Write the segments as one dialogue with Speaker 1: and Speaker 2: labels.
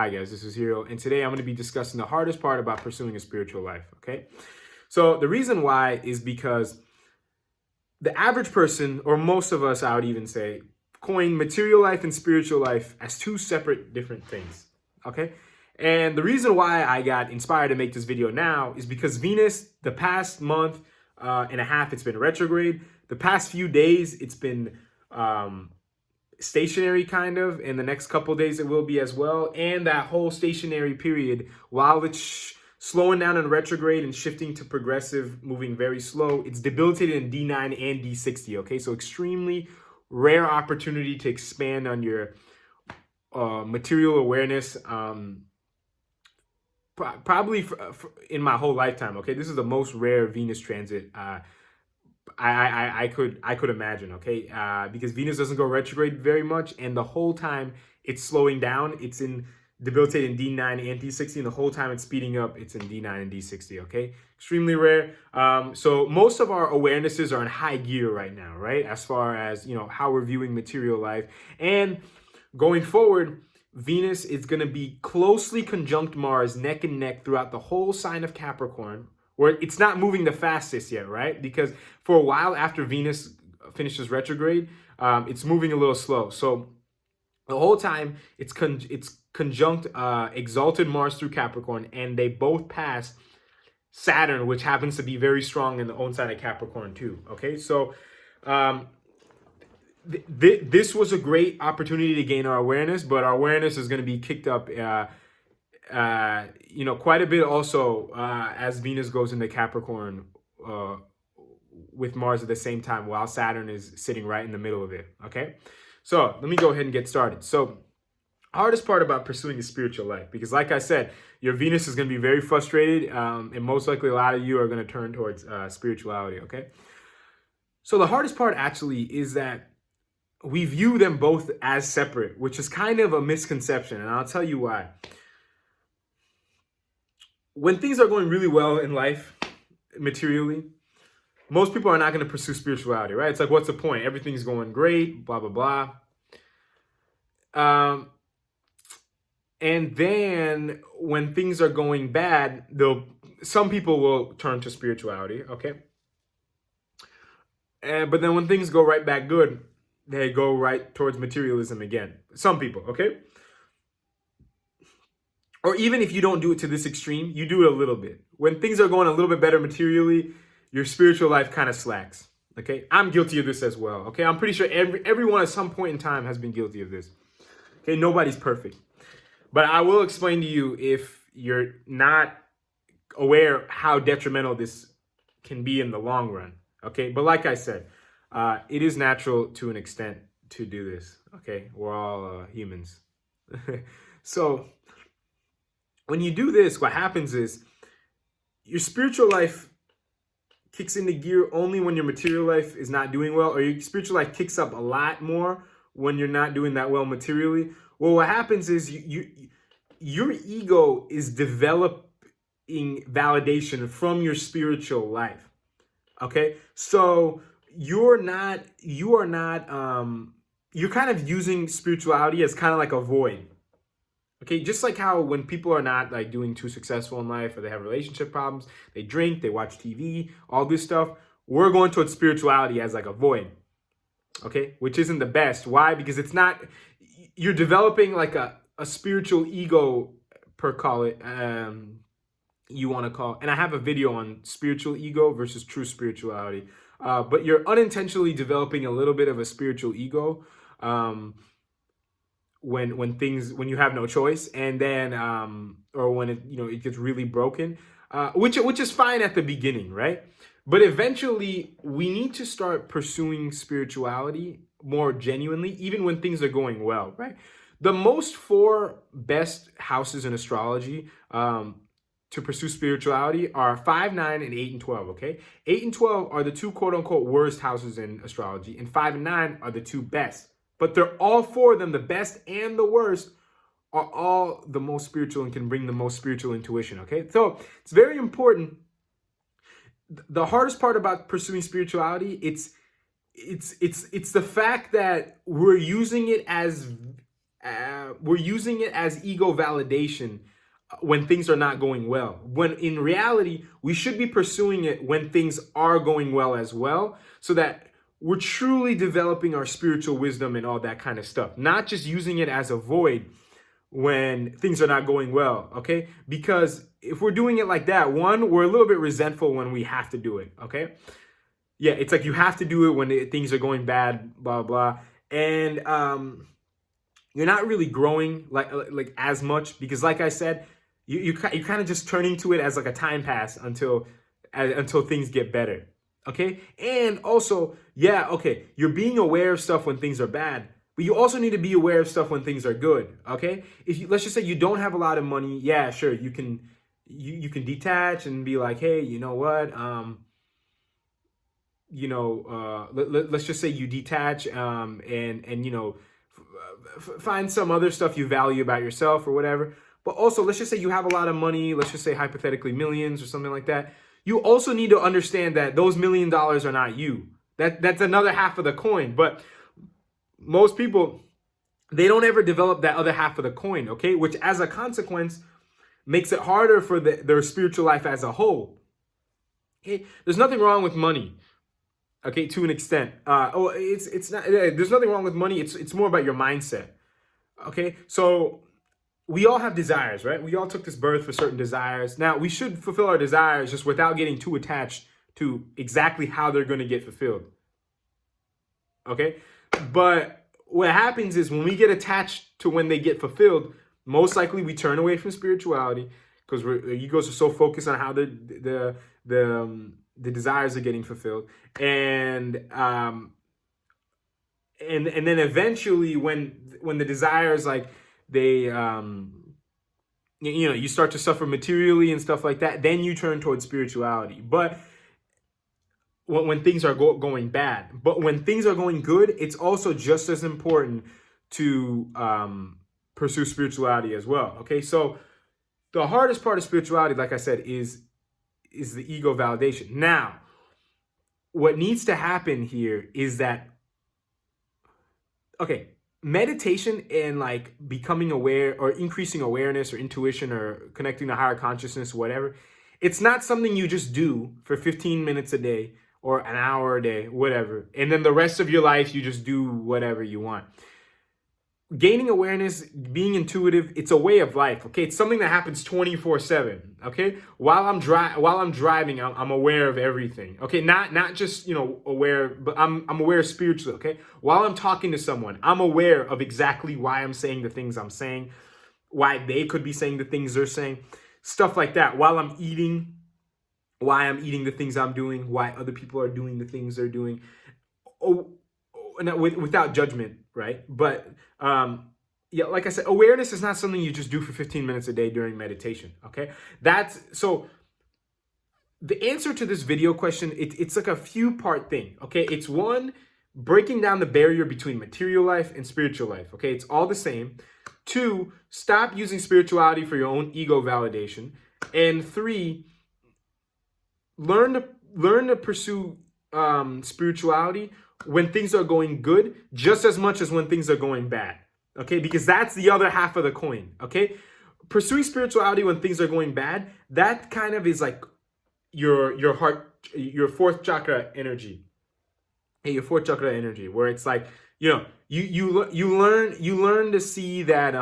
Speaker 1: Hi guys, this is Hero, and today I'm going to be discussing the hardest part about pursuing a spiritual life, okay? So the reason why is because the average person, or most of us, I would even say, coin material life and spiritual life as two separate different things, okay? And the reason why I got inspired to make this video now is because Venus, the past month and a half, it's been retrograde. The past few days, it's been stationary kind of. In the next couple days, it will be as well. And that whole stationary period, while it's slowing down in retrograde and shifting to progressive, moving very slow, it's debilitated in D9 and D60, okay? So extremely rare opportunity to expand on your material awareness, probably in my whole lifetime, okay? This is the most rare Venus transit I could imagine, okay? Because Venus doesn't go retrograde very much, and the whole time it's slowing down, it's in debilitated in D9 and D60, and the whole time it's speeding up, it's in D9 and D60, okay? Extremely rare. So most of our awarenesses are in high gear right now, right? As far as, you know, how we're viewing material life. And going forward, Venus is going to be closely conjunct Mars, neck and neck, throughout the whole sign of Capricorn, where it's not moving the fastest yet, right? Because for a while after Venus finishes retrograde, it's moving a little slow. So the whole time it's conjunct exalted Mars through Capricorn, and they both pass Saturn, which happens to be very strong in the own sign of Capricorn too. Okay, so this was a great opportunity to gain our awareness, but our awareness is going to be kicked up you know, quite a bit also as Venus goes into Capricorn with Mars at the same time, while Saturn is sitting right in the middle of it, okay? So let me go ahead and get started. So hardest part about pursuing a spiritual life, because like I said, your Venus is going to be very frustrated, and most likely a lot of you are going to turn towards spirituality, okay? So the hardest part actually is that we view them both as separate, which is kind of a misconception, and I'll tell you why. When things are going really well in life, materially, most people are not going to pursue spirituality, right? It's like, what's the point? Everything's going great, blah, blah, blah. And then when things are going bad, some people will turn to spirituality, okay? But then when things go right back good, they go right towards materialism again. Some people, okay? Or even if you don't do it to this extreme, you do it a little bit. When things are going a little bit better materially, your spiritual life kind of slacks, okay? I'm guilty of this as well, okay? I'm pretty sure everyone at some point in time has been guilty of this, okay? Nobody's perfect. But I will explain to you, if you're not aware, how detrimental this can be in the long run, okay? But like I said, it is natural to an extent to do this, okay? We're all humans. So when you do this, what happens is your spiritual life kicks into gear only when your material life is not doing well, or your spiritual life kicks up a lot more when you're not doing that well materially. Well, what happens is your ego is developing validation from your spiritual life. Okay, so you're kind of using spirituality as kind of like a void. Okay, just like how when people are not like doing too successful in life, or they have relationship problems, they drink, they watch TV, all this stuff, we're going towards spirituality as like a void. Okay, which isn't the best. Why? Because it's not, you're developing like a spiritual ego, per call it, you want to call. And I have a video on spiritual ego versus true spirituality. But you're unintentionally developing a little bit of a spiritual ego when you have no choice, and then or when it gets really broken, which is fine at the beginning, right? But eventually we need to start pursuing spirituality more genuinely, even when things are going well, right? The most 4 best houses in astrology to pursue spirituality are 5, 9, and 8 and 12, okay? 8 and 12 are the 2 quote-unquote worst houses in astrology, and 5 and 9 are the 2 best. But they're all 4 of them, the best and the worst, are all the most spiritual and can bring the most spiritual intuition, okay? So it's very important. The hardest part about pursuing spirituality, it's the fact that we're using it as we're using it as ego validation when things are not going well. When in reality, we should be pursuing it when things are going well as well, so that we're truly developing our spiritual wisdom and all that kind of stuff, not just using it as a void when things are not going well, okay? Because if we're doing it like that, one, we're a little bit resentful when we have to do it, okay? Yeah, it's like you have to do it when things are going bad, blah, blah. And you're not really growing like as much because, like I said, you're kind of just turning to it as like a time pass until things get better, okay? And also, yeah, okay, you're being aware of stuff when things are bad, but you also need to be aware of stuff when things are good, okay? If you, let's just say you don't have a lot of money, yeah, sure, you can detach and be like, hey, you know what? Let's just say you detach and find some other stuff you value about yourself or whatever. But also, let's just say you have a lot of money, let's just say hypothetically millions or something like that. You also need to understand that those $1 million are not you. That's another half of the coin. But most people, they don't ever develop that other half of the coin, okay? Which as a consequence makes it harder for their spiritual life as a whole. Okay? There's nothing wrong with money. Okay, to an extent. It's not. There's nothing wrong with money. It's more about your mindset. Okay, so we all have desires, right? We all took this birth for certain desires. Now we should fulfill our desires just without getting too attached to exactly how they're going to get fulfilled. Okay, but what happens is when we get attached to when they get fulfilled, most likely we turn away from spirituality because our egos are so focused on how the desires are getting fulfilled, and then eventually when the desires like they you start to suffer materially and stuff like that, then you turn towards spirituality. But when things are going bad, but when things are going good, it's also just as important to pursue spirituality as well. Okay, so the hardest part of spirituality, like I said, is the ego validation. Now, what needs to happen here is that, okay, meditation and like becoming aware or increasing awareness or intuition or connecting to higher consciousness, whatever, it's not something you just do for 15 minutes a day or an hour a day, whatever, and then the rest of your life you just do whatever you want. Gaining awareness, being intuitive, it's a way of life, okay? It's something that happens 24/7, okay? While I'm driving, I'm aware of everything, okay? Not just, aware, but I'm aware spiritually, okay? While I'm talking to someone, I'm aware of exactly why I'm saying the things I'm saying, why they could be saying the things they're saying, stuff like that. While I'm eating, why I'm eating the things I'm doing, why other people are doing the things they're doing. Without judgment, right? But yeah, like I said, awareness is not something you just do for 15 minutes a day during meditation, okay? So the answer to this video question, it's like a few part thing, okay? It's one, breaking down the barrier between material life and spiritual life, okay? It's all the same. Two, stop using spirituality for your own ego validation. And three, learn to pursue spirituality when things are going good just as much as when things are going bad, okay? Because that's the other half of the coin, okay? Pursuing spirituality when things are going bad, that kind of is like your heart, your fourth chakra energy. Hey, your fourth chakra energy, where it's like, you learn to see that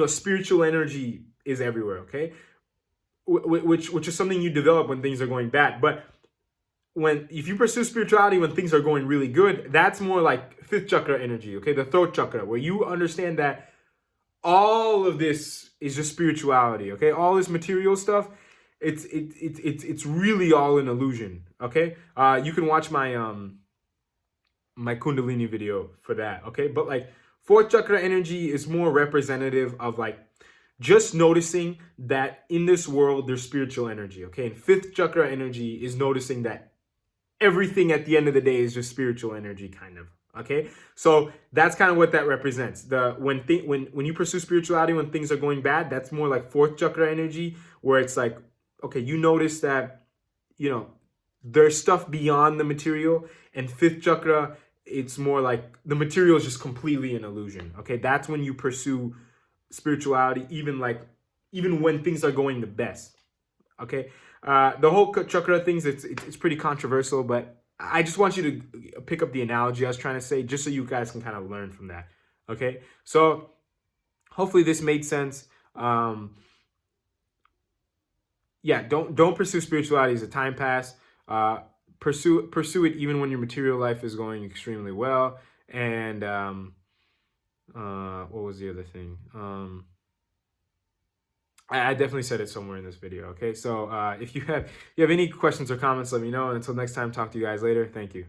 Speaker 1: spiritual energy is everywhere, okay? Which is something you develop when things are going bad. But if you pursue spirituality when things are going really good, that's more like fifth chakra energy, okay? The throat chakra, where you understand that all of this is just spirituality, okay? All this material stuff, it's really all an illusion, okay? You can watch my my Kundalini video for that, okay? But like fourth chakra energy is more representative of like just noticing that in this world there's spiritual energy, okay? And fifth chakra energy is noticing that everything at the end of the day is just spiritual energy, kind of, okay? So that's kind of what that represents. When you pursue spirituality when things are going bad, that's more like fourth chakra energy, where it's like, okay, you notice that, there's stuff beyond the material, and fifth chakra it's more like the material is just completely an illusion. Okay, that's when you pursue spirituality, even when things are going the best. Okay, the whole chakra things, it's pretty controversial, but I just want you to pick up the analogy I was trying to say, just so you guys can kind of learn from that. Okay, so hopefully this made sense. Yeah, don't pursue spirituality as a time pass. Pursue it even when your material life is going extremely well. And what was the other thing? I definitely said it somewhere in this video. Okay, so if you have any questions or comments, let me know. And until next time, talk to you guys later. Thank you.